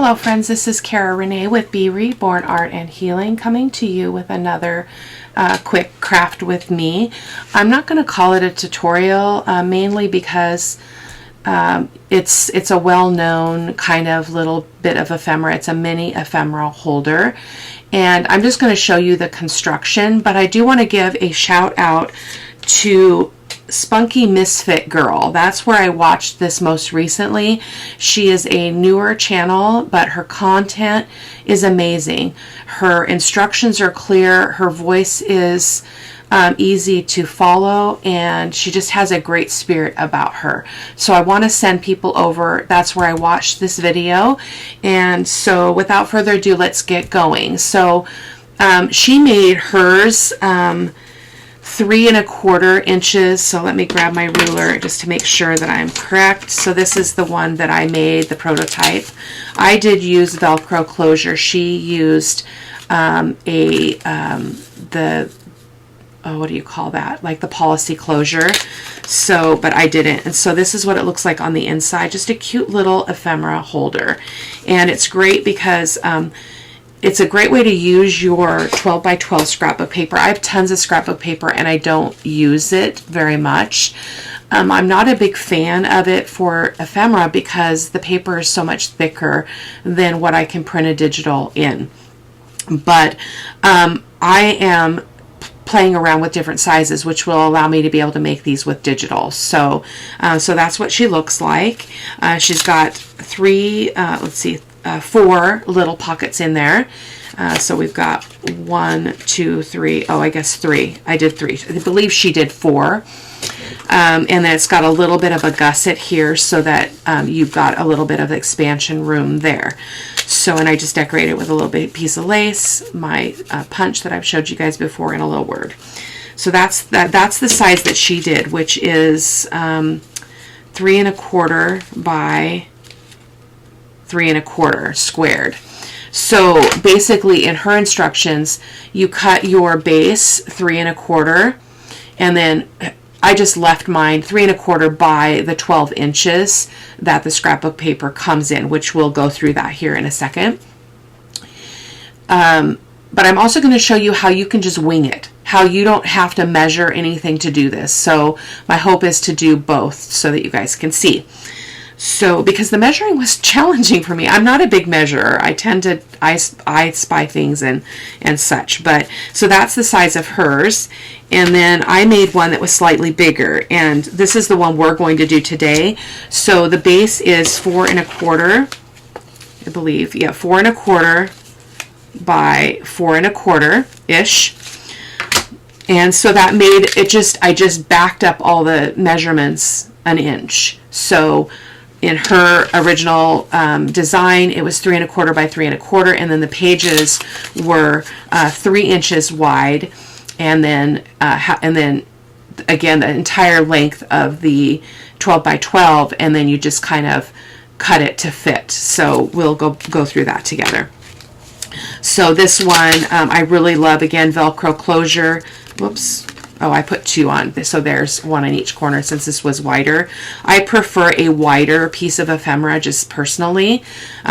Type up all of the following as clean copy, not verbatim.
Hello friends, this is Cara-Renee with B.Reborn Art and Healing, coming to you with another quick craft with me. I'm not going to call it a tutorial, mainly because it's a well-known kind of little bit of ephemera. It's a mini ephemera holder, and I'm just going to show you the construction, but I do want to give a shout out to Spunky Misfit Girl. That's where I watched this most recently. She is a newer channel, but her content is amazing. Her instructions are clear. Her voice is easy to follow, and she just has a great spirit about her. So I want to send people over. That's where I watched this video. And so without further ado, let's get going. So she made hers 3 1/4 inches. So let me grab my ruler just to make sure that I'm correct. So this is the one that I made, the prototype. I did use Velcro closure. She used what do you call that? Like the policy closure. So, but I didn't. And so this is what it looks like on the inside. Just a cute little ephemera holder. And it's great because it's a great way to use your 12 by 12 scrapbook paper. I have tons of scrapbook paper and I don't use it very much. I'm not a big fan of it for ephemera because the paper is so much thicker than what I can print a digital in. But I am playing around with different sizes, which will allow me to be able to make these with digital. So so that's what she looks like. She's got 4 little pockets in there. So we've got 1, 2, 3. Oh, I guess 3. I did 3. I believe she did 4. And then it's got a little bit of a gusset here so that you've got a little bit of expansion room there. So, and I just decorated it with a little bit piece of lace, my punch that I've showed you guys before, and a little word. So that's the size that she did, which is 3 1/4 by 3 1/4 squared. So basically in her instructions, you cut your base 3 1/4, and then I just left mine 3 1/4 by the 12 inches that the scrapbook paper comes in, which we'll go through that here in a second. But I'm also going to show you how you can just wing it, how you don't have to measure anything to do this. So my hope is to do both so that you guys can see. So, because the measuring was challenging for me. I'm not a big measurer. I tend to, I spy things and such. But, so that's the size of hers. And then I made one that was slightly bigger. And this is the one we're going to do today. So the base is 4 1/4, I believe. Yeah, 4 1/4 by 4 1/4-ish. And so that made it I just backed up all the measurements an inch. So in her original design, it was 3 1/4 by 3 1/4, and then the pages were 3 inches wide, and then again the entire length of the 12 by 12, and then you just kind of cut it to fit. So we'll go through that together. So this one I really love. Again, Velcro closure. Whoops. Oh, I put 2 on, so there's 1 in each corner since this was wider. I prefer a wider piece of ephemera just personally,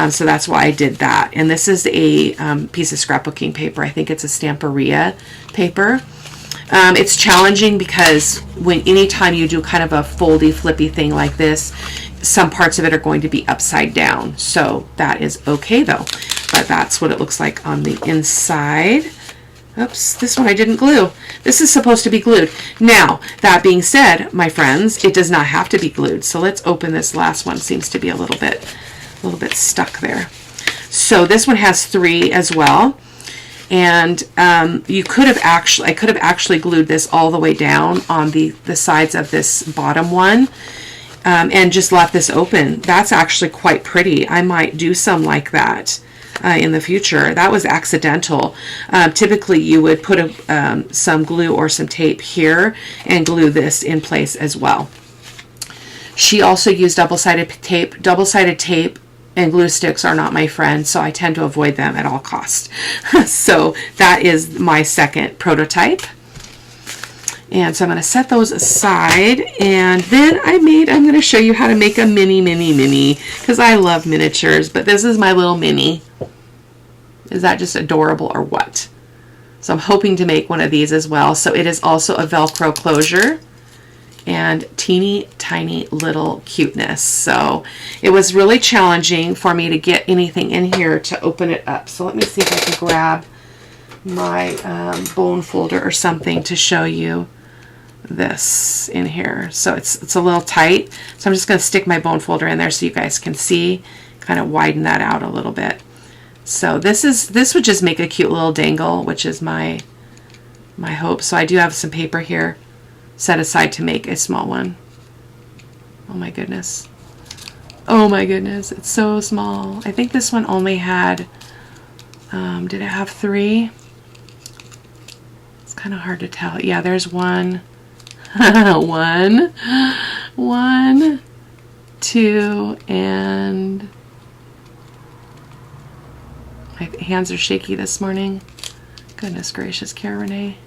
so that's why I did that. And this is a piece of scrapbooking paper. I think it's a Stamperia paper. It's challenging because anytime you do kind of a foldy, flippy thing like this, some parts of it are going to be upside down. So that is okay though. But that's what it looks like on the inside. Oops, this one I didn't glue. This is supposed to be glued. Now, that being said, my friends, it does not have to be glued. So let's open this last one. Seems to be a little bit stuck there. So this one has 3 as well. And I could have actually glued this all the way down on the sides of this bottom one. And just left this open. That's actually quite pretty. I might do some like that in the future. That was accidental. Typically you would put some glue or some tape here and glue this in place as well. She also used double-sided tape. Double-sided tape and glue sticks are not my friend, so I tend to avoid them at all costs. So that is my second prototype. And so I'm going to set those aside, and then I'm going to show you how to make a mini, because I love miniatures, but this is my little mini. Is that just adorable or what? So I'm hoping to make one of these as well. So it is also a Velcro closure and teeny tiny little cuteness. So it was really challenging for me to get anything in here to open it up. So let me see if I can grab my bone folder or something to show you this in here. So it's a little tight, so I'm just going to stick my bone folder in there so you guys can see, kind of widen that out a little bit. So this would just make a cute little dangle, which is my hope. So I do have some paper here set aside to make a small one. Oh my goodness, it's so small. I think this one only had did it have 3? It's kind of hard to tell. Yeah, there's 1 1 2, and my hands are shaky this morning. Goodness gracious, Cara-Renee.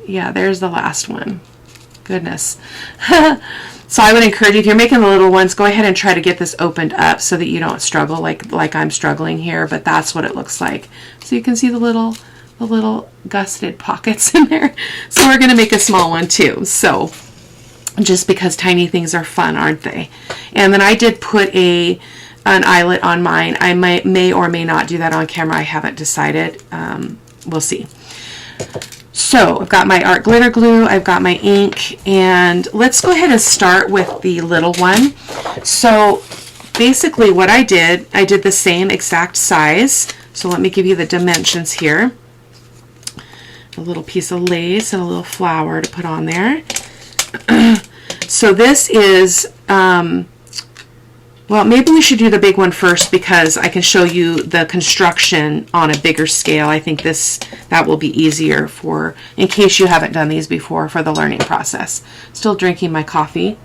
Yeah, there's the last one. Goodness. So I would encourage you, if you're making the little ones, go ahead and try to get this opened up so that you don't struggle like I'm struggling here, but that's what it looks like. So you can see the little gusseted pockets in there. So we're going to make a small one too. So just because tiny things are fun, aren't they? And then I did put an eyelet on mine. I may or may not do that on camera. I haven't decided. We'll see. So I've got my art glitter glue, I've got my ink, and let's go ahead and start with the little one. So basically what I did the same exact size. So let me give you the dimensions here. A little piece of lace and a little flower to put on there. So this is, well, maybe we should do the big one first because I can show you the construction on a bigger scale. I think that will be easier for, in case you haven't done these before, for the learning process. Still drinking my coffee.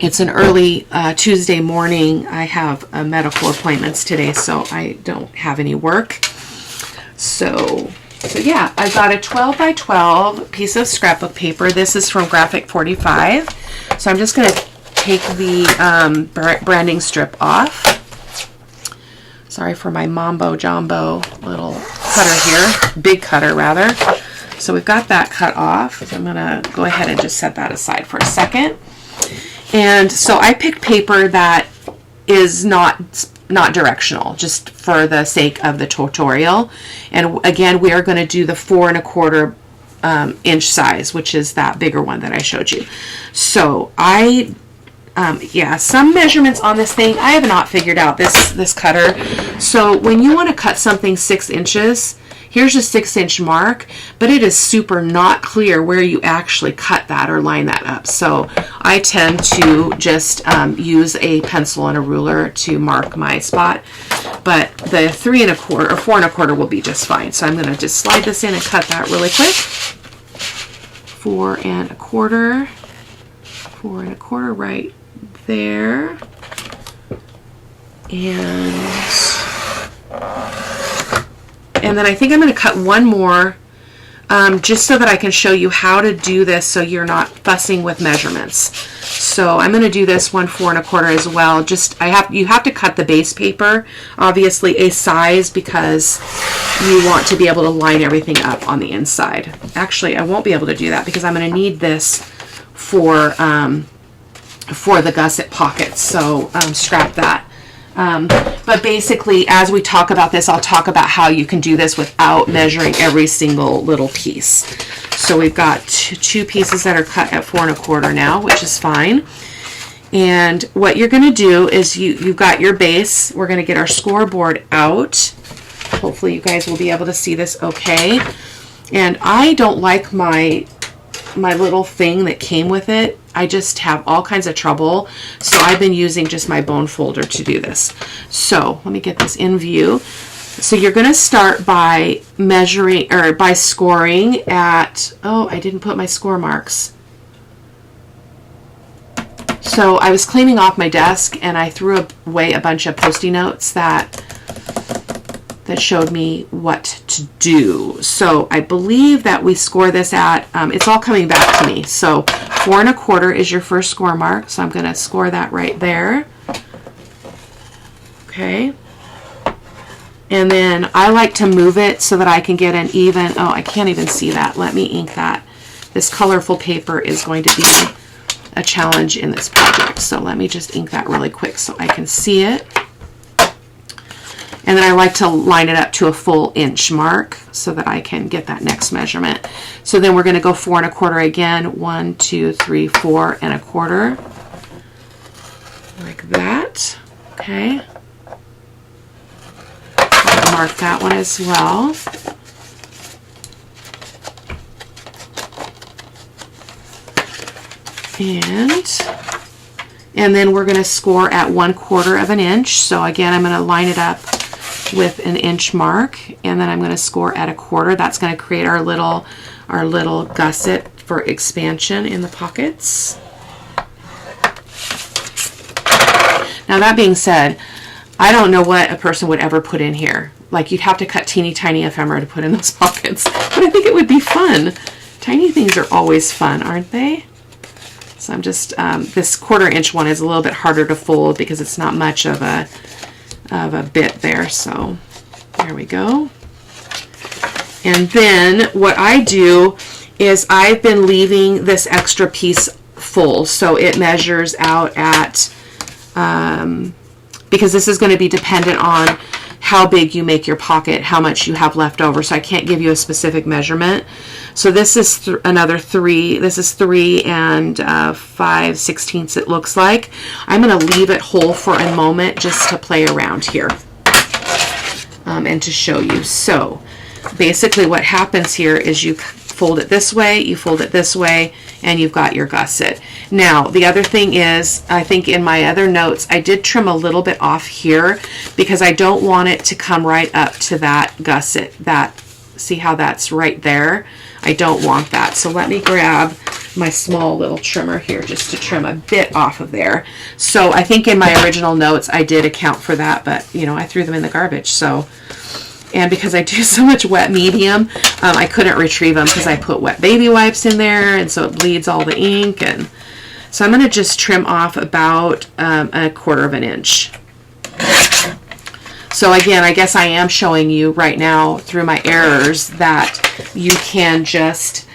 It's an early Tuesday morning. I have medical appointments today, so I don't have any work. So yeah, I've got a 12 by 12 piece of scrapbook paper. This is from Graphic 45. So I'm just going to take the branding strip off. Sorry for my mambo jumbo little cutter here, big cutter rather. So we've got that cut off. So I'm going to go ahead and just set that aside for a second. And so I picked paper that is not directional, just for the sake of the tutorial. And again, we are going to do the 4 1/4 inch size, which is that bigger one that I showed you. So yeah, some measurements on this thing I have not figured out, this cutter. So when you want to cut something 6 inches, here's a 6-inch mark, but it is super not clear where you actually cut that or line that up. So I tend to just use a pencil and a ruler to mark my spot, but the 3 1/4 or 4 1/4 will be just fine. So I'm going to just slide this in and cut that really quick. 4 1/4, 4 1/4 right there, and then I think I'm going to cut one more just so that I can show you how to do this so you're not fussing with measurements. So I'm going to do this one 4 1/4 as well. You have to cut the base paper, obviously a size, because you want to be able to line everything up on the inside. Actually, I won't be able to do that because I'm going to need this for the gusset pockets. So scrap that. But basically, as we talk about this, I'll talk about how you can do this without measuring every single little piece. So we've got two pieces that are cut at 4 1/4 now, which is fine. And what you're going to do is you've got your base. We're going to get our scoreboard out. Hopefully you guys will be able to see this okay. And I don't like my little thing that came with it. I just have all kinds of trouble, so I've been using just my bone folder to do this. So let me get this in view. So you're going to start by measuring, or by scoring at, oh, I didn't put my score marks. So I was cleaning off my desk and I threw away a bunch of Post-it notes that that showed me what to do. So I believe that we score this at, it's all coming back to me. So 4 1/4 is your first score mark. So I'm going to score that right there. Okay. And then I like to move it so that I can get an even, oh, I can't even see that. Let me ink that. This colorful paper is going to be a challenge in this project. So let me just ink that really quick so I can see it. And then I like to line it up to a full inch mark so that I can get that next measurement. So then we're going to go 4 1/4 again. 1, 2, 3, 4 1/4. Like that. Okay. I'll mark that one as well. And then we're going to score at 1/4 of an inch. So again, I'm going to line it up with an inch mark, and then I'm going to score at 1/4. That's going to create our little gusset for expansion in the pockets. Now that being said, I don't know what a person would ever put in here. Like, you'd have to cut teeny tiny ephemera to put in those pockets, but I think it would be fun. Tiny things are always fun, aren't they? So I'm just, this 1/4 inch one is a little bit harder to fold because it's not much of a bit there. So there we go. And then what I do is I've been leaving this extra piece full. So it measures out at, because this is going to be dependent on how big you make your pocket, how much you have left over. So I can't give you a specific measurement. So this is another 3. This is 3 5/16 it looks like. I'm going to leave it whole for a moment just to play around here and to show you. So basically what happens here is you fold it this way, you fold it this way, and you've got your gusset. Now, the other thing is, I think in my other notes, I did trim a little bit off here because I don't want it to come right up to that gusset. See how that's right there? I don't want that. So let me grab my small little trimmer here just to trim a bit off of there. So I think in my original notes, I did account for that, but you know, I threw them in the garbage. So, and because I do so much wet medium, I couldn't retrieve them because I put wet baby wipes in there, and so it bleeds all the ink. And so I'm going to just trim off about 1/4 of an inch. So again, I guess I am showing you right now through my errors that you can just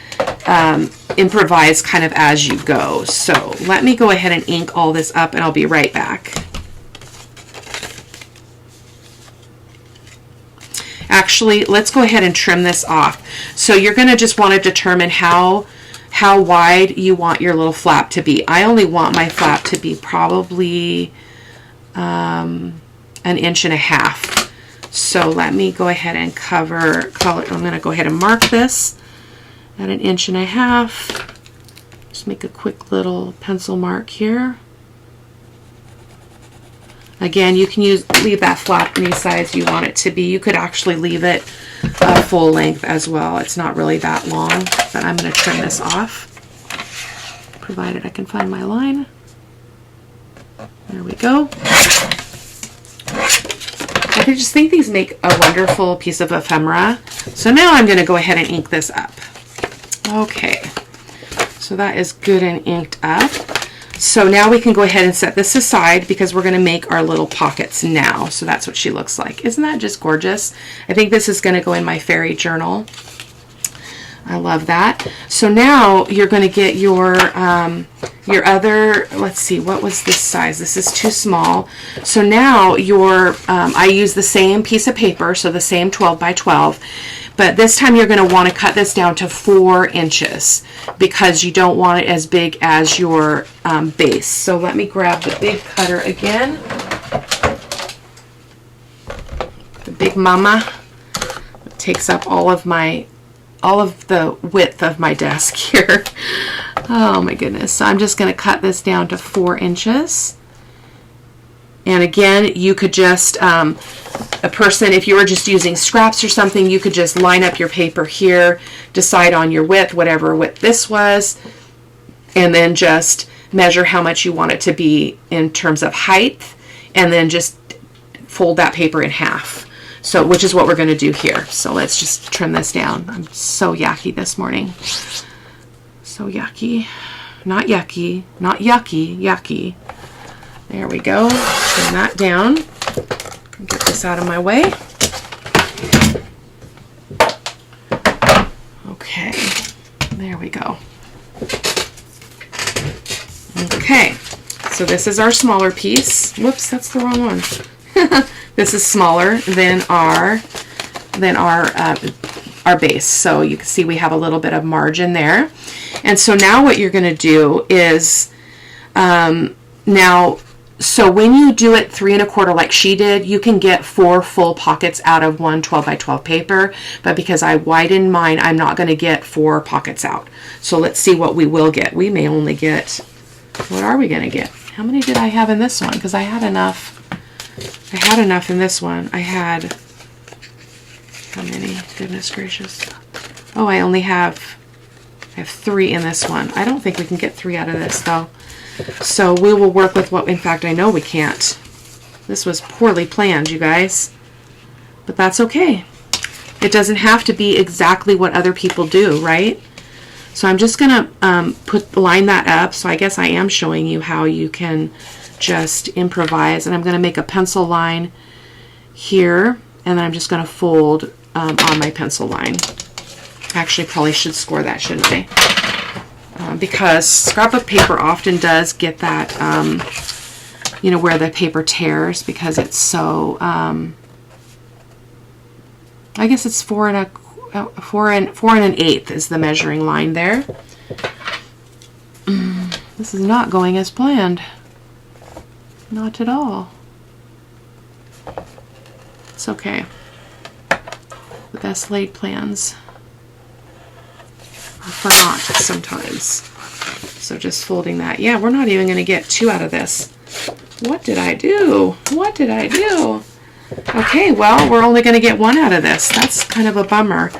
improvise kind of as you go. So let me go ahead and ink all this up, and I'll be right back. Actually, let's go ahead and trim this off. So you're going to just want to determine how wide you want your little flap to be. I only want my flap to be probably 1.5 inches. So let me go ahead and color. I'm going to go ahead and mark this at 1.5 inches. Just make a quick little pencil mark here. Again, you can leave that flap any size you want it to be. You could actually leave it full length as well. It's not really that long, but I'm going to trim this off, provided I can find my line. There we go. I just think these make a wonderful piece of ephemera. So now I'm going to go ahead and ink this up. Okay, so that is good and inked up. So now we can go ahead and set this aside because we're going to make our little pockets now. So that's what she looks like. Isn't that just gorgeous? I think this is going to go in my fairy journal. I love that. So now you're going to get your other, let's see, what was this size? This is too small. So now I use the same piece of paper, so the same 12 by 12. But this time you're going to want to cut this down to 4 inches because you don't want it as big as your base. So let me grab the big cutter again. The big mama. It takes up all of the width of my desk here. Oh my goodness. So I'm just going to cut this down to 4 inches. And again, you could just, if you were just using scraps or something, you could just line up your paper here, decide on your width, whatever width this was, and then just measure how much you want it to be in terms of height, and then just fold that paper in half. So, which is what we're going to do here. So let's just trim this down. I'm so yucky this morning. So yucky. Not yucky. Not yucky. Yucky. There we go. Trim that down. Get this out of my way. Okay. There we go. Okay. So this is our smaller piece. Whoops, that's the wrong one. This is smaller than our base. So you can see we have a little bit of margin there. And so now what you're going to do is so when you do it 3 1/4 like she did, you can get 4 full pockets out of one 12 by 12 paper. But because I widened mine, I'm not going to get 4 pockets out. So let's see what we will get. We may only get, what are we going to get? How many did I have in this one? Because I had enough. I had enough in this one. I had, how many? Goodness gracious. Oh, I have 3 in this one. I don't think we can get 3 out of this though. So we will work with what, in fact, I know we can't. This was poorly planned, you guys. But that's okay. It doesn't have to be exactly what other people do, right? So I'm just going to line that up. So I guess I am showing you how you can just improvise. And I'm going to make a pencil line here. And then I'm just going to fold on my pencil line. Actually, probably should score that, shouldn't I? Because scrapbook paper often does get that, you know, where the paper tears because it's so, I guess it's 4 1/8 is the measuring line there. This is not going as planned. Not at all. It's okay. The best laid plans are for naught sometimes. So just folding that. Yeah, we're not even going to get 2 out of this. What did I do? What did I do? Okay, well, we're only going to get 1 out of this. That's kind of a bummer.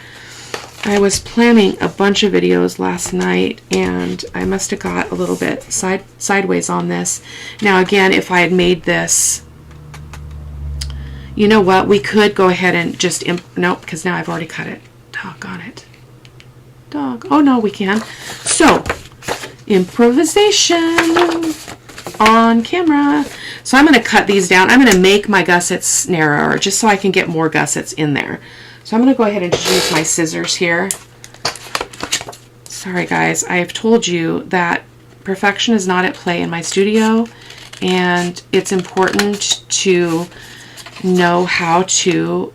I was planning a bunch of videos last night, and I must have got a little bit sideways on this. Now, again, if I had made this, you know what? We could go ahead and just, nope, because now I've already cut it. Doggone it. Oh, no, we can. So, improvisation on camera. So I'm going to cut these down. I'm going to make my gussets narrower just so I can get more gussets in there. So I'm going to go ahead and just use my scissors here. Sorry guys, I've told you that perfection is not at play in my studio, and it's important to know how to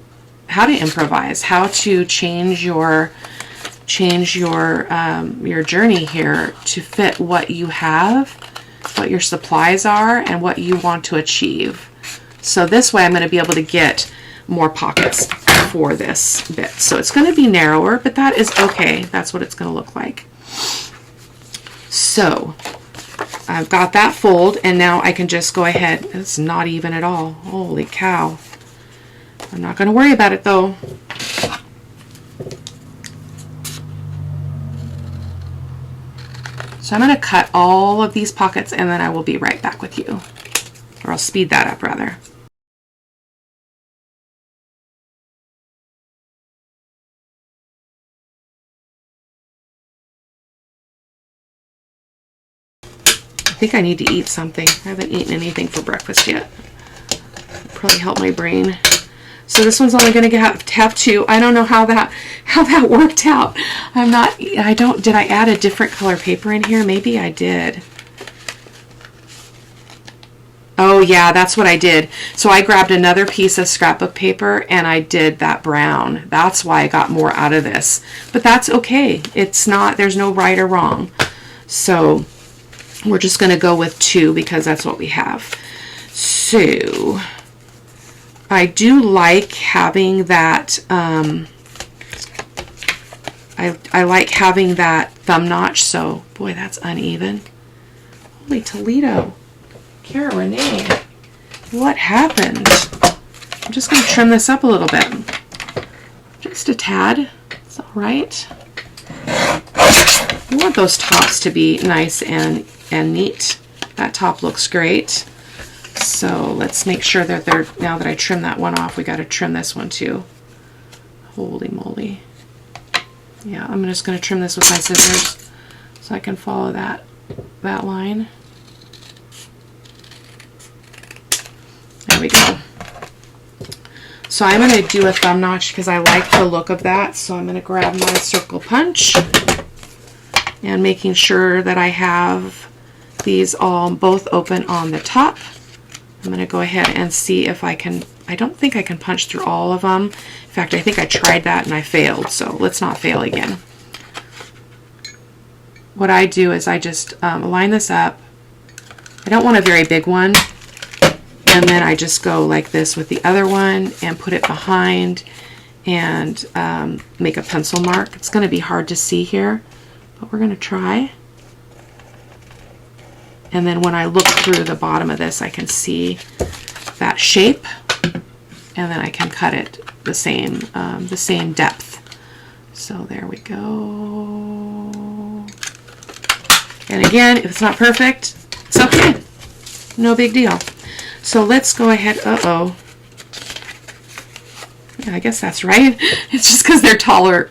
improvise, how to change your journey here to fit what you have, what your supplies are, and what you want to achieve. So this way I'm going to be able to get more pockets for this bit. So it's going to be narrower, but that is okay. That's what it's going to look like. So I've got that fold, and now I can just go ahead. It's not even at all. Holy cow. I'm not going to worry about it though. So I'm going to cut all of these pockets, and then I will be right back with you. Or I'll speed that up rather. I think I need to eat something. I haven't eaten anything for breakfast yet. It'll probably help my brain. So this one's only going to have 2. I don't know how that worked out. Did I add a different color paper in here? Maybe I did. Oh yeah, that's what I did. So I grabbed another piece of scrapbook paper and I did that brown. That's why I got more out of this. But that's okay. It's not, there's no right or wrong. So we're just going to go with 2 because that's what we have. So I do like having that, I like having that thumb notch. So, boy, that's uneven. Holy Toledo. Cara-Renee, what happened? I'm just going to trim this up a little bit. Just a tad. It's all right. You want those tops to be nice and neat. That top looks great. So let's make sure that they're, now that I trim that one off, we got to trim this one too. Holy moly. Yeah, I'm just going to trim this with my scissors so I can follow that line. There we go. So I'm going to do a thumb notch because I like the look of that. So I'm going to grab my circle punch and making sure that I have these all both open on the top. I'm going to go ahead and see if I can. I don't think I can punch through all of them. In fact, I think I tried that and I failed, so let's not fail again. What I do is I just line this up. I don't want a very big one, and then I just go like this with the other one and put it behind and make a pencil mark. It's going to be hard to see here, but we're going to try. And then when I look through the bottom of this, I can see that shape, and then I can cut it the same depth. So there we go. And again, if it's not perfect, it's okay. No big deal. So let's go ahead. Uh-oh. Yeah, I guess that's right. It's just because they're taller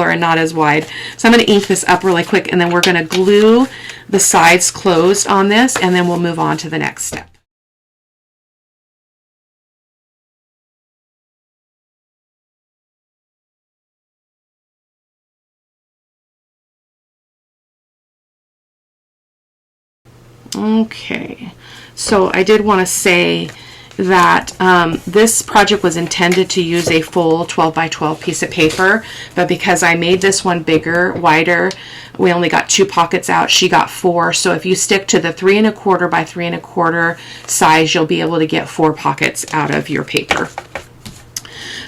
and not as wide. So I'm going to ink this up really quick, and then we're going to glue the sides closed on this, and then we'll move on to the next step. Okay, so I did want to say that this project was intended to use a full 12 by 12 piece of paper, but because I made this one bigger, wider, we only got 2 pockets out. She got 4. So if you stick to the 3 1/4 by 3 1/4 size, you'll be able to get 4 pockets out of your paper.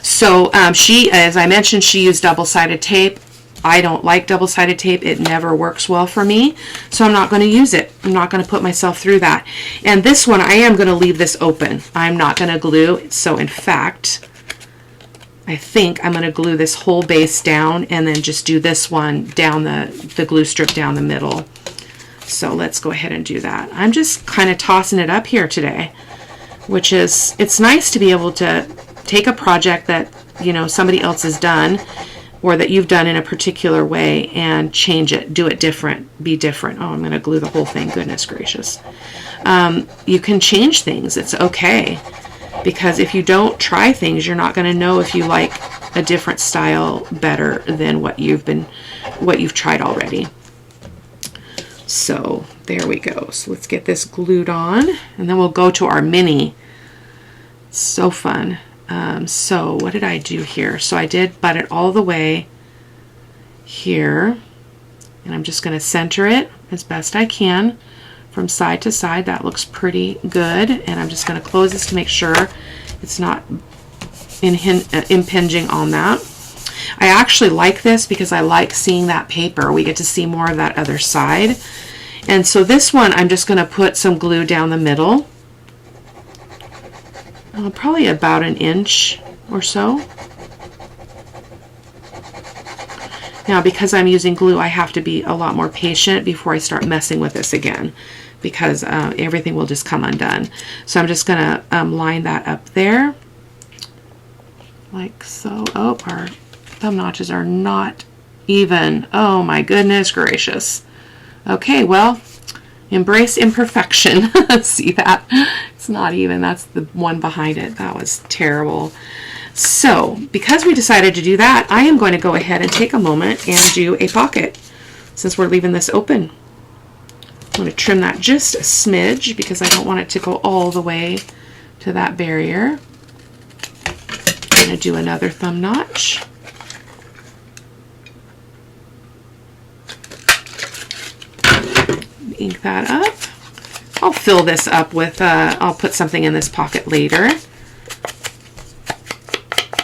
So she, as I mentioned, she used double-sided tape. I don't like double-sided tape. It never works well for me, so I'm not going to use it. I'm not going to put myself through that. And this one, I am going to leave this open. I'm not going to glue. So in fact, I think I'm going to glue this whole base down and then just do this one down the glue strip down the middle. So let's go ahead and do that. I'm just kind of tossing it up here today, which is, it's nice to be able to take a project that, you know, somebody else has done or that you've done in a particular way and change it, do it different, be different. Oh, I'm going to glue the whole thing, goodness gracious. You can change things, it's okay, because if you don't try things, you're not going to know if you like a different style better than what you've tried already. So there we go. So let's get this glued on, and then we'll go to our mini. It's so fun. So what did I do here? So I did butt it all the way here, and I'm just going to center it as best I can from side to side. That looks pretty good, and I'm just going to close this to make sure it's not impinging on that. I actually like this because I like seeing that paper. We get to see more of that other side. And so this one, I'm just going to put some glue down the middle. Probably about 1 inch or so. Now, because I'm using glue, I have to be a lot more patient before I start messing with this again, because everything will just come undone. So I'm just going to line that up there, like so. Oh, our thumb notches are not even. Oh my goodness gracious. Okay, well, embrace imperfection. See that? It's not even. That's the one behind it. That was terrible. So, because we decided to do that, I am going to go ahead and take a moment and do a pocket, since we're leaving this open. I'm going to trim that just a smidge because I don't want it to go all the way to that barrier. I'm going to do another thumb notch. Ink that up. I'll fill this up with, I'll put something in this pocket later.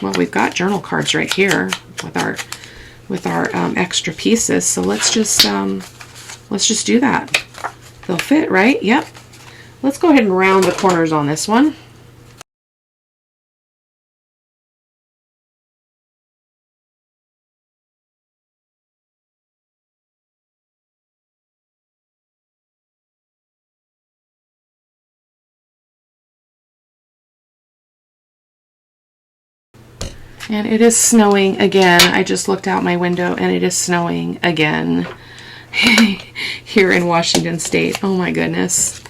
Well, we've got journal cards right here with our extra pieces, so let's just do that. They'll fit, right? Yep. Let's go ahead and round the corners on this one. And it is snowing again. I just looked out my window and it is snowing again here in Washington State. Oh my goodness.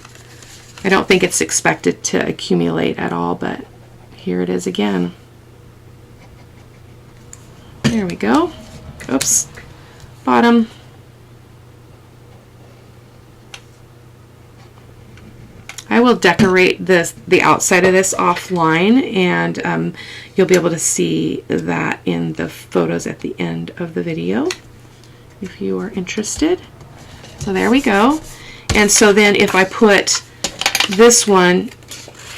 I don't think it's expected to accumulate at all, but here it is again. There we go. Oops. Bottom. I will decorate the outside of this offline, and you'll be able to see that in the photos at the end of the video if you are interested. So there we go. And so then if I put this one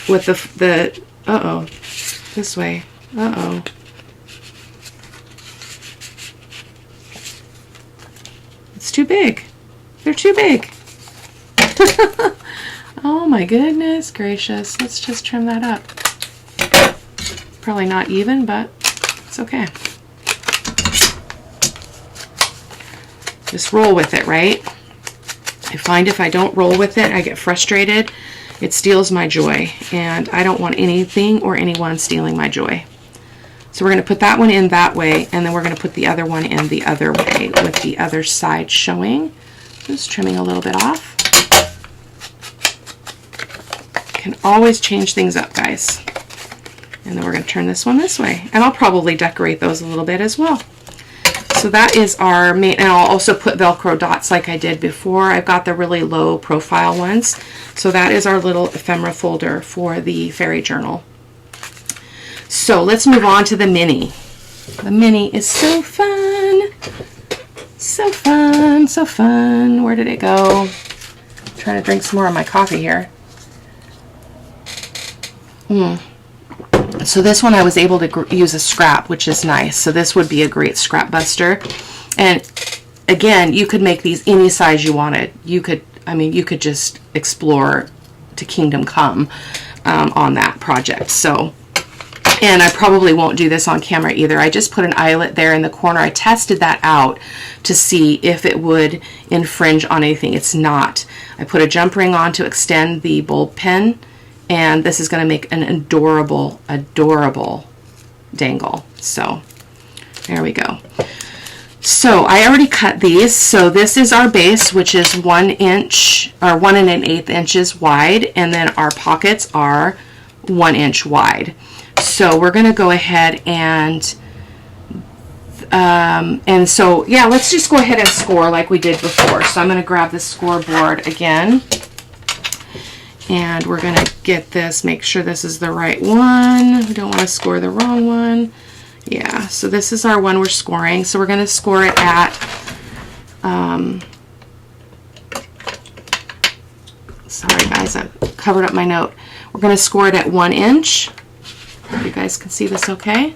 with the uh-oh, this way, uh-oh. It's too big. They're too big. Oh my goodness gracious. Let's just trim that up. Probably not even, but it's okay. Just roll with it, right? I find if I don't roll with it, I get frustrated. It steals my joy, and I don't want anything or anyone stealing my joy. So we're going to put that one in that way, and then we're going to put the other one in the other way with the other side showing. Just trimming a little bit off. Can always change things up, guys. And then we're going to turn this one this way, and I'll probably decorate those a little bit as well. So that is our main, and I'll also put Velcro dots like I did before. I've got the really low profile ones. So that is our little ephemera folder for the fairy journal. So let's move on to the mini. The mini is so fun. So fun, so fun. Where did it go? I'm trying to drink some more of my coffee here. So this one I was able to use a scrap, which is nice. So this would be a great scrap buster. And again, you could make these any size you wanted. You could, I mean, you could just explore to kingdom come on that project. So, and I probably won't do this on camera either. I just put an eyelet there in the corner. I tested that out to see if it would infringe on anything. It's not. I put a jump ring on to extend the bulb pen. And this is going to make an adorable, adorable dangle. So there we go. So I already cut these. So this is our base, which is 1 inch or 1 1/8 inches wide. And then our pockets are 1 inch wide. So we're going to go ahead and so yeah, let's just go ahead and score like we did before. So I'm going to grab the scoreboard again. And we're going to get this, make sure this is the right one. We don't want to score the wrong one. Yeah, so this is our one we're scoring. So we're going to score it at, sorry guys, I covered up my note. We're going to score it at 1 inch. You guys can see this okay?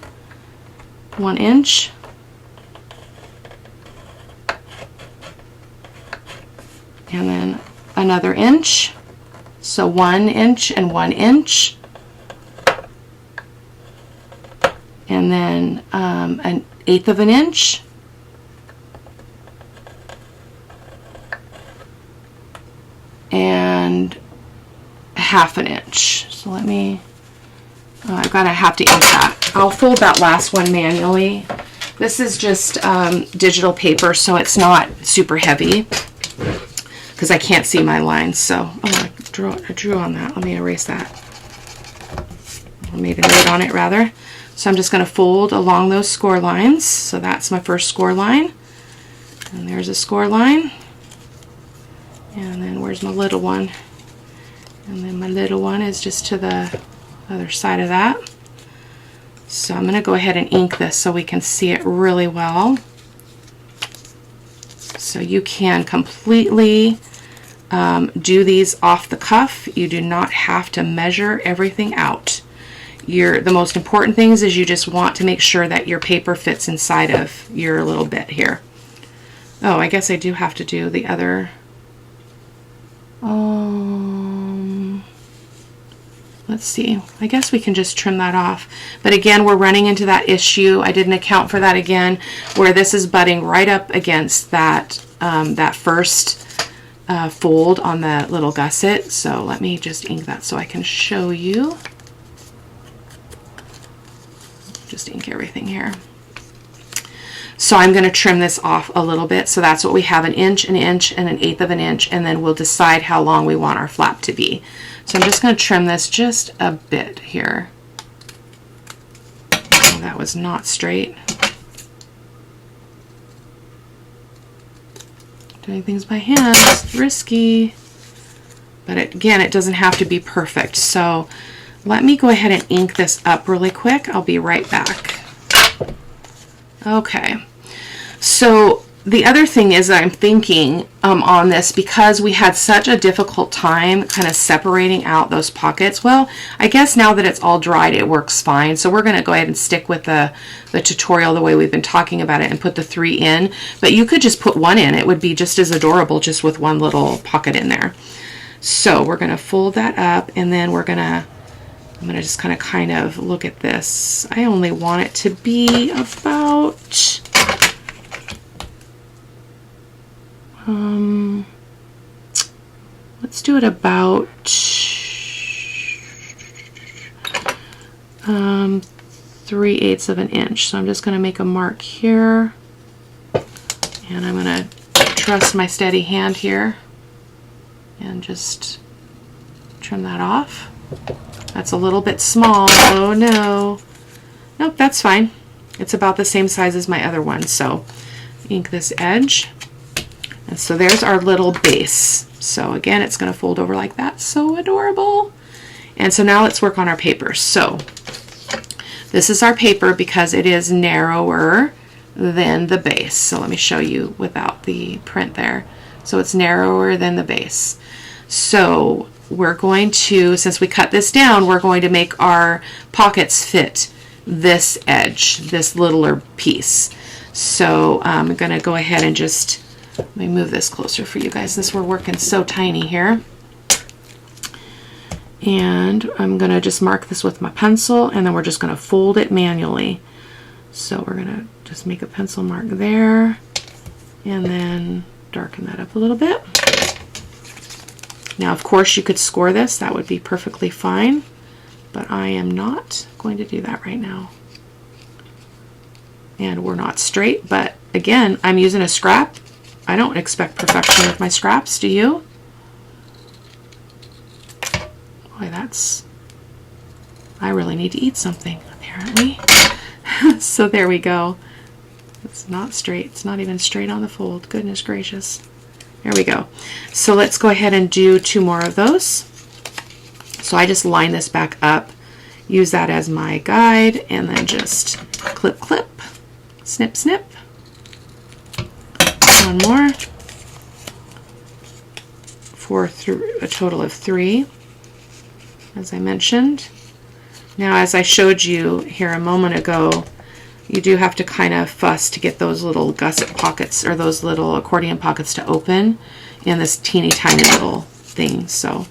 1 inch. And then another inch. So 1 inch and 1 inch, and then 1/8 of an inch, and 1/2 an inch. So let me, I've got to have to ink that. I'll fold that last one manually. This is just digital paper, so it's not super heavy because I can't see my lines. So, oh, I drew on that. Let me erase that. I made a note on it rather. So I'm just going to fold along those score lines. So that's my first score line. And there's a score line. And then where's my little one? And then my little one is just to the other side of that. So I'm going to go ahead and ink this so we can see it really well. So you can completely do these off the cuff. You do not have to measure everything out. The most important things is you just want to make sure that your paper fits inside of your little bit here. Oh, I guess I do have to do the other. Let's see. I guess we can just trim that off. But again, we're running into that issue. I didn't account for that again, where this is butting right up against that that first fold on the little gusset. So let me just ink that so I can show you. just ink everything here. So I'm going to trim this off a little bit. So that's what we have, an inch, and an 1/8 of an inch, and then we'll decide how long we want our flap to be. So I'm just going to trim this just a bit here. Oh, that was not straight. Doing things by hand is risky. But again, it doesn't have to be perfect. So let me go ahead and ink this up really quick. I'll be right back. Okay. So the other thing is that I'm thinking on this, because we had such a difficult time kind of separating out those pockets. Well, I guess now that it's all dried, it works fine. So we're going to go ahead and stick with the tutorial the way we've been talking about it and put the 3 in. But you could just put 1 in. It would be just as adorable just with 1 little pocket in there. So we're going to fold that up, and then I'm going to just kind of look at this. I only want it to be about let's do it about 3/8 of an inch. So I'm just going to make a mark here, and I'm going to trust my steady hand here and just trim that off. That's a little bit small. Oh no. Nope, that's fine. It's about the same size as my other one. So ink this edge. And so there's our little base. So again, it's going to fold over like that. So adorable. And so now let's work on our paper. So this is our paper because it is narrower than the base. So let me show you without the print there. So it's narrower than the base. So we're going to, since we cut this down, we're going to make our pockets fit this edge, this littler piece. So I'm going to go ahead and just, let me move this closer for you guys since we're working so tiny here. And I'm going to just mark this with my pencil, and then we're just going to fold it manually. So we're going to just make a pencil mark there, and then darken that up a little bit. Now, of course, you could score this. That would be perfectly fine, but I am not going to do that right now. And we're not straight, but again, I'm using a scrap. I don't expect perfection with my scraps, do you? Boy, I really need to eat something, apparently. So there we go. It's not straight. It's not even straight on the fold. Goodness gracious. There we go. So let's go ahead and do 2 more of those. So I just line this back up, use that as my guide, and then just clip, clip, snip, snip. 1 more for a total of 3, as I mentioned. Now, as I showed you here a moment ago, you do have to kind of fuss to get those little gusset pockets or those little accordion pockets to open in this teeny tiny little thing. So I'm going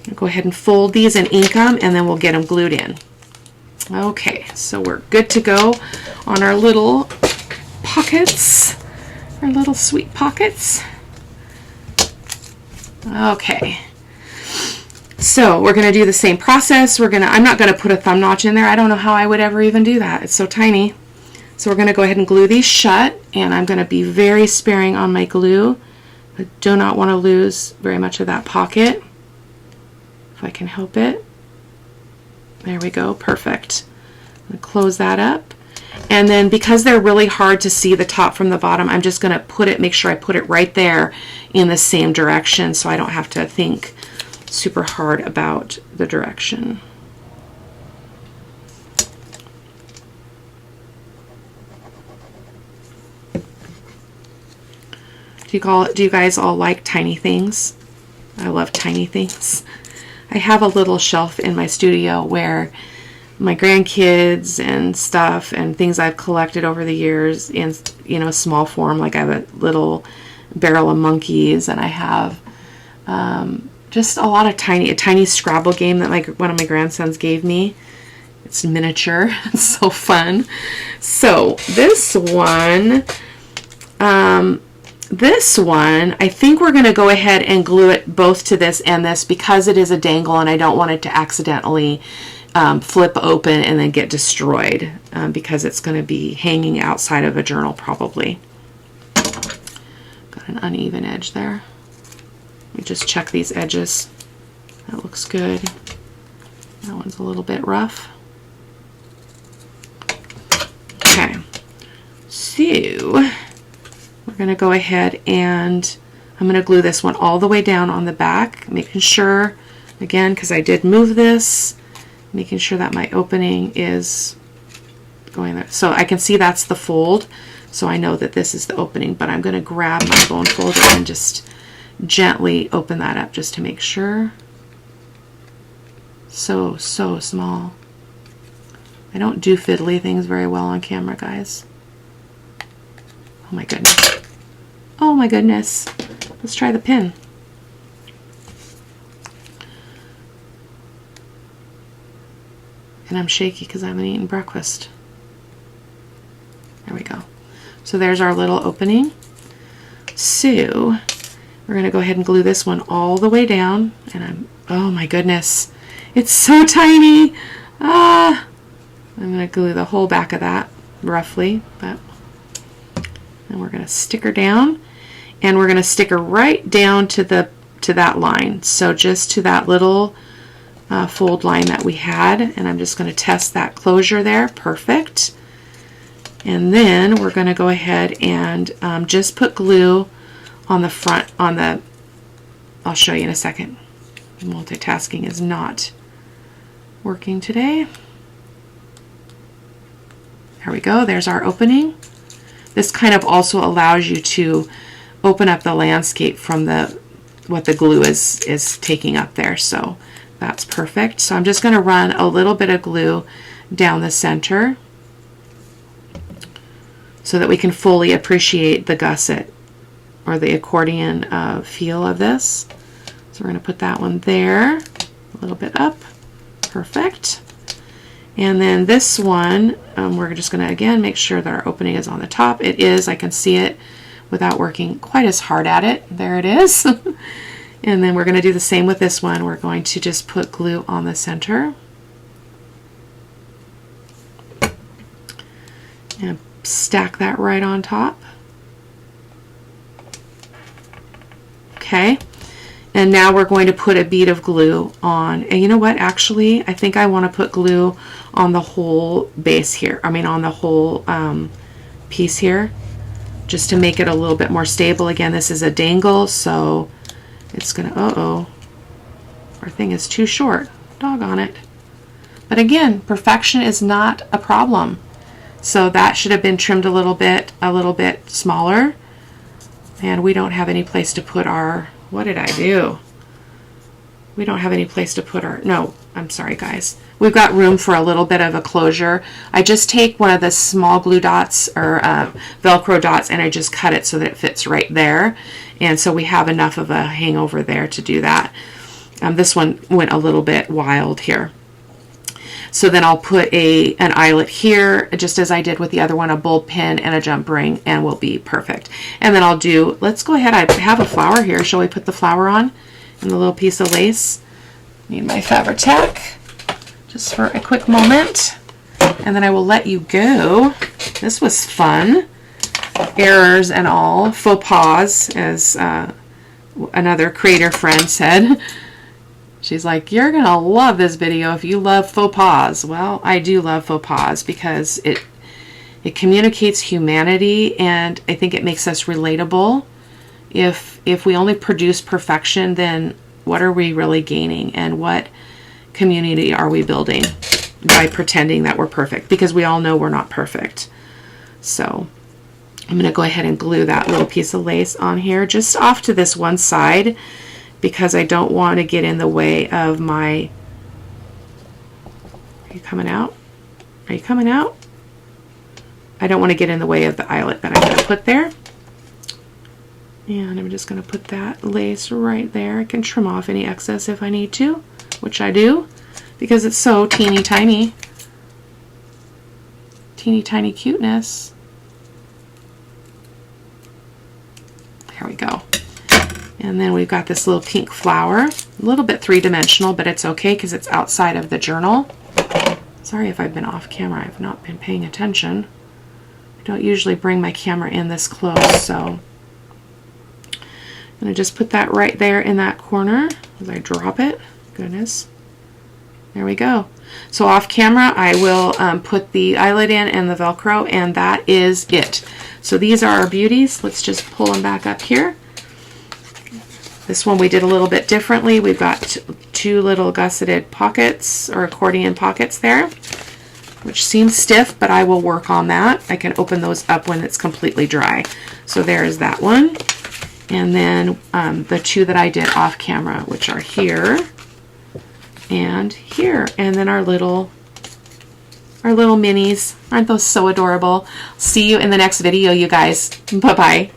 to go ahead and fold these and ink them, and then we'll get them glued in. Okay, so we're good to go on our little pockets, our little sweet pockets. Okay. So we're going to do the same process. I'm not going to put a thumb notch in there. I don't know how I would ever even do that. It's so tiny. So we're going to go ahead and glue these shut, and I'm going to be very sparing on my glue. I do not want to lose very much of that pocket, if I can help it. There we go. Perfect. I'm going to close that up. And then because they're really hard to see the top from the bottom, I'm just going to make sure I put it right there in the same direction so I don't have to think super hard about the direction. Do you guys all like tiny things? I love tiny things. I have a little shelf in my studio where my grandkids and stuff and things I've collected over the years in small form, like I have a little barrel of monkeys, and I have just a lot of a tiny Scrabble game that one of my grandsons gave me. It's miniature. It's so fun. So this one, I think we're going to go ahead and glue it both to this and this because it is a dangle, and I don't want it to accidentally flip open and then get destroyed because it's going to be hanging outside of a journal probably. Got an uneven edge there. Let me just check these edges. That looks good. That one's a little bit rough. Okay, so we're going to go ahead and I'm going to glue this one all the way down on the back, making sure, again, because I did move this, making sure that my opening is going there. So I can see that's the fold, so I know that this is the opening, but I'm going to grab my bone folder and just gently open that up just to make sure. So small. I don't do fiddly things very well on camera, guys. Oh my goodness. Oh my goodness. Let's try the pin. And I'm shaky because I haven't eaten breakfast. There we go. So there's our little opening. So we're going to go ahead and glue this one all the way down. And oh my goodness. It's so tiny. I'm going to glue the whole back of that roughly, but and we're going to stick her down, and we're going to stick her right down to that line. So just to that little fold line that we had, and I'm just going to test that closure there. Perfect. And then we're going to go ahead and just put glue on the front I'll show you in a second. Multitasking is not working today. There we go. There's our opening. This kind of also allows you to open up the landscape from what the glue is taking up there. So that's perfect. So I'm just going to run a little bit of glue down the center so that we can fully appreciate the gusset or the accordion feel of this. So we're going to put that one there, a little bit up. Perfect. And then this one, we're just going to again make sure that our opening is on the top. It is. I can see it without working quite as hard at it. There it is. And then we're going to do the same with this one. We're going to just put glue on the center. And stack that right on top. Okay. And now we're going to put a bead of glue on. And you know what? Actually, I think I want to put glue on the whole base here. I mean, on the whole piece here, just to make it a little bit more stable. Again, this is a dangle, so it's going to, our thing is too short. Doggone it. But again, perfection is not a problem. So that should have been trimmed a little bit smaller. And we don't have any place to put our, what did I do? We don't have any place to put our, no, I'm sorry guys. We've got room for a little bit of a closure. I just take one of the small glue dots or Velcro dots and I just cut it so that it fits right there. And so we have enough of a hangover there to do that. This one went a little bit wild here. So then I'll put an eyelet here, just as I did with the other one, a bulb pin and a jump ring, and we'll be perfect. And then I'll do, let's go ahead, I have a flower here. Shall we put the flower on and the little piece of lace? Need my Fabri-Tac just for a quick moment. And then I will let you go. This was fun. Errors and all, faux pas, as another creator friend said. She's like, you're going to love this video if you love faux pas. Well, I do love faux pas because it communicates humanity, and I think it makes us relatable. If we only produce perfection, then what are we really gaining, and what community are we building by pretending that we're perfect? Because we all know we're not perfect. So I'm going to go ahead and glue that little piece of lace on here, just off to this one side, because I don't want to get in the way of my, are you coming out? Are you coming out? I don't want to get in the way of the eyelet that I'm going to put there. And I'm just going to put that lace right there. I can trim off any excess if I need to, which I do, because it's so teeny tiny. Teeny tiny cuteness. There we go. And then we've got this little pink flower, a little bit three-dimensional, but it's okay because it's outside of the journal. Sorry if I've been off camera. I've not been paying attention. I don't usually bring my camera in this close, so I'm going to just put that right there in that corner as I drop it. Goodness. There we go. So off camera, I will put the eyelet in and the Velcro, and that is it. So these are our beauties. Let's just pull them back up here. This one we did a little bit differently. We've got two little gusseted pockets or accordion pockets there, which seems stiff, but I will work on that. I can open those up when it's completely dry. So there's that one. And then the two that I did off camera, which are here and here. And then our little minis. Aren't those so adorable? See you in the next video, you guys. Bye-bye.